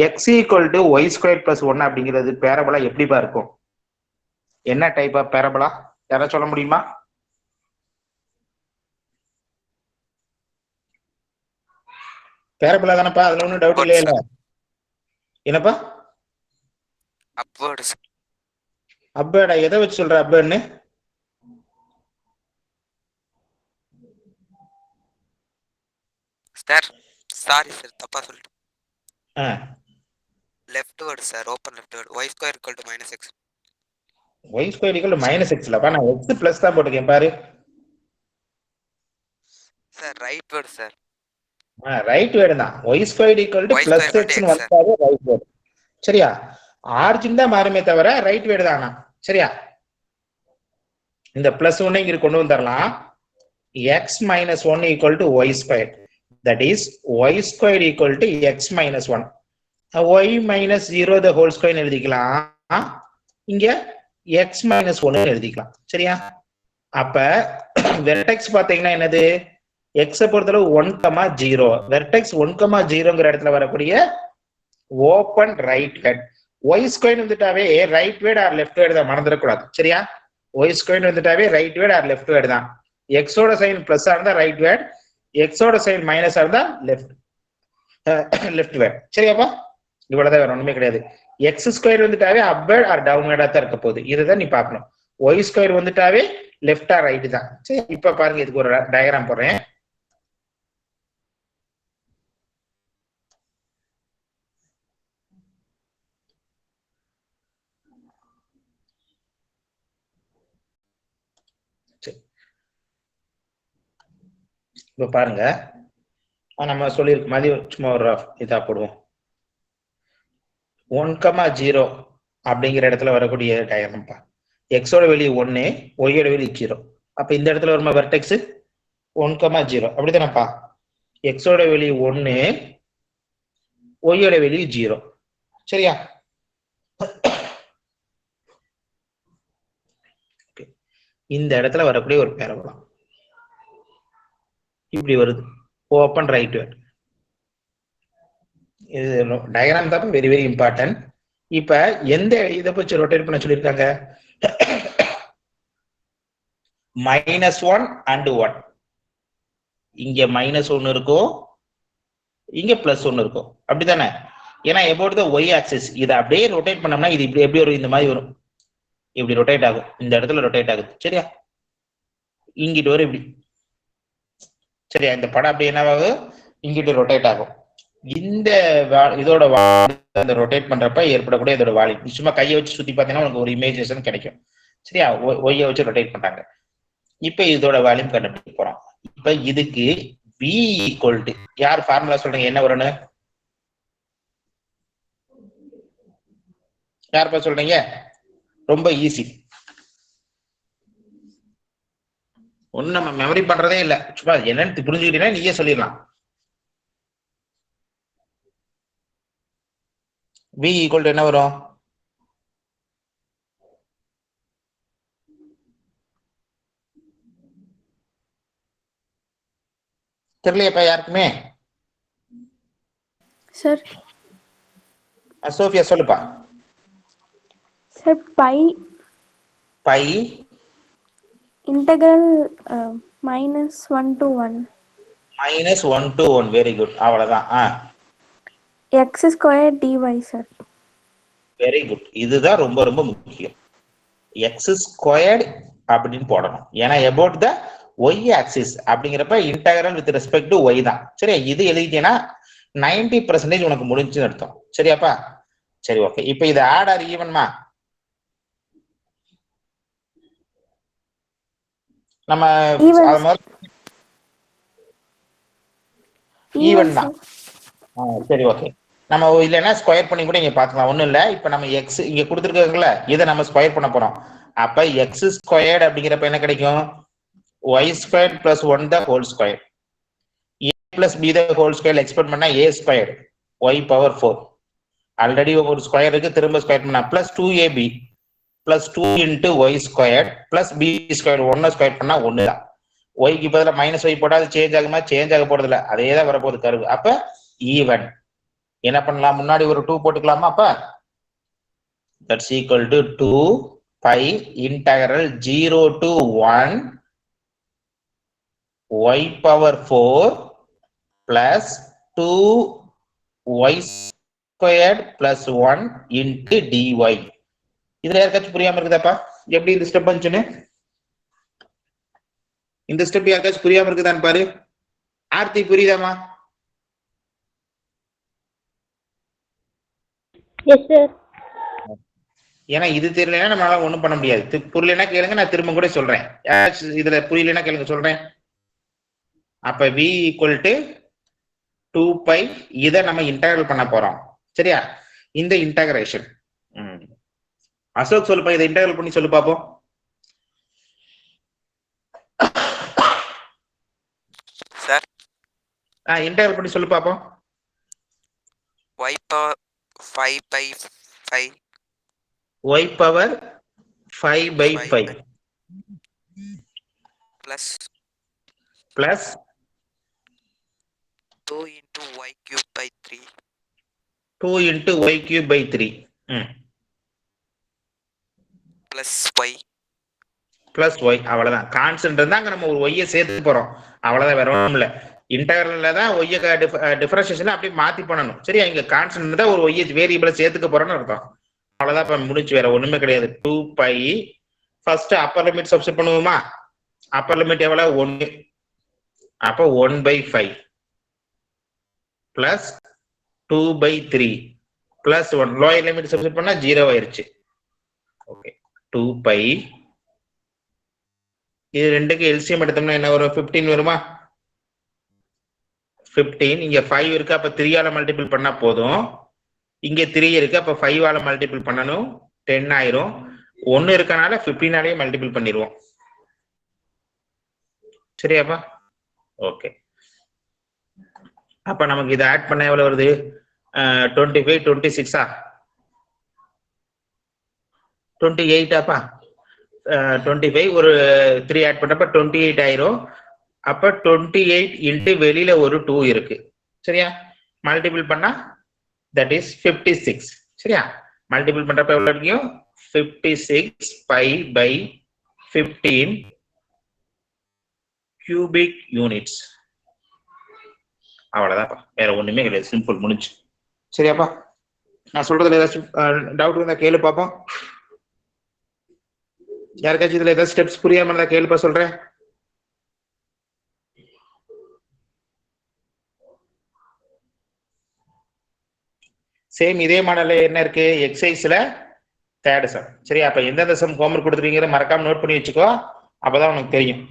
x equal to y squared plus 1 அப்படிங்கிறது பேரபோலா எப்படிப்பா இருக்கும் என்ன டைப் ஆஃப் பேரபோலா யாரா சொல்ல முடியுமா பேரபோலா தானப்பா அதுல ஒண்ணும் டவுட் இல்லையா என்னப்பா அப்வர்ட்ஸ் அப்படா எதை வச்சு சொல்ற அப்பன்னு சார் சாரி சார் தப்பா சொல்லிட்டேன் left word sir open left word y square equal to -x y square equal to -x இல்லப்பா நான் x plus தான் போட்டுக்கேன் பாரு sir right word sir right word தான் y square equal to plus x னு வந்தாலே ரைட் வேர்ட் சரியா ஆர்ஜின் தான் மாறுமே தவிர ரைட் வேர்ட் தானா சரியா இந்த பிளஸ் 1 இங்க கொண்டு வந்துறலாம் x minus 1 equal to y squared that is y squared equal to x minus 1 y minus 0 the whole square எழுதிக்கலாம் இங்க x minus 1 எழுதிக்கலாம் சரியா அப்ப வெர்டெக்ஸ் பாத்தீங்கன்னா என்னது x பொறுத்தளவு 1,0 வெர்டெக்ஸ் 1,0ங்கிற இடத்துல வரக்கூடிய open right head y square வந்துட்டாவே rightward or leftward தான் மறந்துட கூடாது சரியா ஒய் ஸ்கொயர் வந்துட்டாவே rightward or leftward தான். எக்ஸோட சைன் பிளஸ் இருந்தா ரைட் வேர்ட், எக்ஸோட சைன் மைனஸ் இருந்தா லெஃப்ட் வேர்ட். சரியாப்பா? இவ்வளவுதான், வேற ஒண்ணுமே கிடையாது. எக்ஸ் ஸ்கொயர் வந்துட்டாவே அப் வேர்ட் ஆர் டவுன் வேர்டா தான் இருக்க போகுது. இதுதான் நீ பார்க்கணும். ஒய் ஸ்கொயர் வந்துட்டாவே லெஃப்ட் ஆர் ரைட் தான். சரி, இப்ப பாருங்க, இதுக்கு ஒரு டயக்ராம் போடுறேன். இப்ப பாருங்க, நம்ம சொல்லியிருக்க மாதிரி சும்மா ஒரு இதா போடுவோம். 1,0 அப்படிங்கிற இடத்துல வரக்கூடிய டயக்ராம் பா. எக்ஸோட வெளியே 1, ஒய்யோட வெளியே 0. அப்ப இந்த இடத்துல வருமா வெர்டெக்ஸ் 1,0, அப்படித்தானப்பா? எக்ஸோட வெளியே 1, ஒய்யோட வெளியே 0. சரியா? இந்த இடத்துல வரக்கூடிய ஒரு பேரபோலாம் இப்படி வருது, ஓப்பன் ரைட் வேர்ட். இது டயக்ராம் தான் வெரி வெரி இம்பார்ட்டன்ட். இப்ப எந்த இதை வச்சு ரொட்டேட் பண்ண சொல்லியிருக்காங்க? -1 and 1. இங்க -1 இருக்கும், இங்க +1 இருக்கும், அப்படித்தானே? ஏன்னா about the y axis இதை அப்படியே ரொட்டேட் பண்ணோம்னா இது இப்படி எப்படி வரும்? இந்த மாதிரி வரும், இப்படி ரொட்டேட் ஆகும். இந்த இடத்துல ரொட்டேட் ஆகுது. சரியா? இங்கிட்டு வரும் இப்படி. சரியா? இந்த படம் அப்படி என்னவாகும்? இங்கிட்டு ரொட்டேட் ஆகும். இந்த இதோட அந்த ரொட்டேட் பண்றப்ப ஏற்படக்கூடிய இதோட வால்யூம் சும்மா கையை வச்சு சுத்தி பார்த்தீங்கன்னா உங்களுக்கு ஒரு இமேஜினேஷன் கிடைக்கும். சரியா? ஒய்யை வச்சு ரொட்டேட் பண்றாங்க. இப்ப இதோட வால்யூம் கண்டுபிடிக்க போறோம். இப்ப இதுக்கு v ஈக்குவல் டு யார் ஃபார்முலா சொல்றீங்க? என்ன வரும்னு யாருப்பா சொல்றீங்க? ரொம்ப ஈஸி. ஒண்ணு நம்ம மெமரி பண்றதே இல்ல, சும்மா என்னன்னு புரிஞ்சுக்கிட்டீங்கன்னா நீயே சொல்லிடலாம். v ஈக்குவல் டு என்ன வரும்? தெரியலையப்பா யாருக்குமே? சார் சோஃபியா சொல்லுப்பா. Sir pi integral -1 to 1 -1 to 1. Very good, அவ்வளவுதான். x square dy sir. Very good, இதுதான் ரொம்ப ரொம்ப முக்கியம். எக்ஸ் ஸ்கொயர்ட் அப்படின்னு போடணும். ஏன்னா அபவுட் த ஒய் ஆக்சிஸ் அப்படிங்கிறப்ப integral with respect to y தான். சரியா? இது எழுதிட்டீங்கன்னா 90% உனக்கு முடிஞ்சுன்னு அர்த்தம். சரியாப்பா? சரி, ஓகே. இப்ப இது ஆட் ஆர் ஈவன்மா? நம்ம ஈவன் தான். சரி, ஓகே. நம்ம இல்லைன்னா ஸ்கொயர் பண்ணி கூட இங்க பாத்துக்கலாம், ஒண்ணும் இல்ல. இப்ப நம்ம எக்ஸ் இங்க கொடுத்துருக்கோம்ல, இதை நம்ம ஸ்கொயர் பண்ண போறோம். அப்ப எக்ஸ் ஸ்கொயர்ட் அப்படிங்கிறப்ப என்ன கிடைக்கும்? y squared plus 1 the whole square. a plus b the whole square expect பண்ணா a squared y power 4. Already ஒரு ஸ்கொயர் இருக்கு, திரும்ப ஸ்கொயர் பண்ணா plus 2ab plus 2 into y squared plus b squared 1 square பண்ணா 1 தான். y க்கு பதிலா -y போட்டா அது சேஞ்ச் ஆகுமா? சேஞ்ச் ஆக போறது இல்ல, அதே தான் வரப்போகுது கர்வ். அப்ப ஈவன். என்ன பண்ணலாம்? முன்னாடி ஒரு 2 போட்டுக்கலாமா? அப்ப that's equal to 2 pi integral 0 to 1 y power 4 plus 2y squared plus 1 into dy. இதுல யாருக்காச்சும் புரியாம இருக்குதாப்பா? எப்படி இந்த ஸ்டெப் வந்துச்சுன்னு? இந்த ஸ்டெப் யாருக்காச்சும் புரியாம இருக்குதான்னு பாரு. ஆர்த்தி புரியுதாமா? Yes sir. ஏன்னா இது தெரியலன்னா நம்மளால ஒண்ணும் பண்ண முடியாது. புரியலன்னா கேளுங்க, நான் திரும்ப கூட சொல்றேன். இதுல புரியலன்னா கேளுங்க, சொல்றேன். அப்ப v ஈக்குவல் டு 2 பை, இதை நம்ம இன்டகிரல் பண்ண போறோம். சரியா? இந்த இன்டகிரேஷன் அசோக் சொல்லுப்பா, இதை இன்டகிரல் பண்ணி சொல்லு பாப்போம். சார் இன்டகிரல் பண்ணி சொல்லு பாப்போம். y power 5 by 5 y power 5 by 5 plus 2 into y cube by 3 2 into y cube by 3 plus y plus y, அவ்வளவுதான். கான்ஸ்டன்ட் இருந்தா அங்க நம்ம ஒரு ஒய்யை சேர்த்து போறோம், அவ்வளவுதான், வேற ஒண்ணும் இல்ல. இன்டகரல்ல தான் ஒய்யை டிஃபரன்ஷியேஷன் அப்படியே மாத்தி பண்ணணும். சரியா? இங்க கான்ஸ்டன்ட் தான் ஒரு ஒய்யை வேரியபிளை சேர்த்துக்க போறோம்னு அர்த்தம். அவ்வளவுதான், இப்ப முடிச்சு, வேற ஒண்ணுமே கிடையாது. 2 pi first upper limit substitute பண்ணுவோமா? அப்பர் லிமிட் எவ்வளவு? 1. அப்ப 1/5 plus 2/3 plus 1. Lower limit substitute பண்ணா 0 ஆயிருச்சு. Okay, 2 pi. இது ரெண்டுக்கு எல்சிஎம் எடுத்தோம்னா என்ன வரும்? 15 வருமா? 15. இங்க 5 இருக்கு, அப்ப 3 ஆல மல்டிபிள் பண்ணா போதும். இங்க 3 இருக்கு, அப்ப 5 ஆல மல்டிபிள் பண்ணணும், 10 ஆயிரும். 1 இருக்கனால 15 ஆலயே மல்டிபிள் பண்ணிடுவோம். சரியாப்பா? ஓகே. அப்ப நமக்கு இதை ஆட் பண்ண எவ்வளவு வருது? 25, 26 28 ஆப்பா? 25 ஒரு 3 ஆட் பண்றப்ப 28 ஆயிரும். அப்ப 28 இன்ட்டு வெளியில ஒரு 2 இருக்கு. சரியா? மல்டிபிள் பண்ணா தட் இஸ் 56. சரியா? மல்டிபிள் பண்றப்ப எவ்வளவு இருக்கும்? 56 பை பை 15 கியூபிக் யூனிட்ஸ். அவ்வளவுதான்ப்பா, வேற ஒண்ணுமே கிடையாது. சிம்பிள், முடிஞ்சு. சரியாப்பா? நான் சொல்றதுல ஏதாச்சும் டவுட் இருந்தா கேளு பாப்போம். யாருக்காச்சும் இதுல ஏதாவது ஸ்டெப்ஸ் புரியாம இருந்தா கேளுப்பா, சொல்றேன். சேம் இதே மாடல்ல என்ன இருக்கு? எக்ஸசைஸ்ல தேர்ட் சம். சரியா? அப்ப எந்தெந்த சம் ஹோம்வொர்க் கொடுத்துருக்கீங்க மறக்காம நோட் பண்ணி வச்சுக்கோ, அப்பதான் உனக்கு தெரியும்.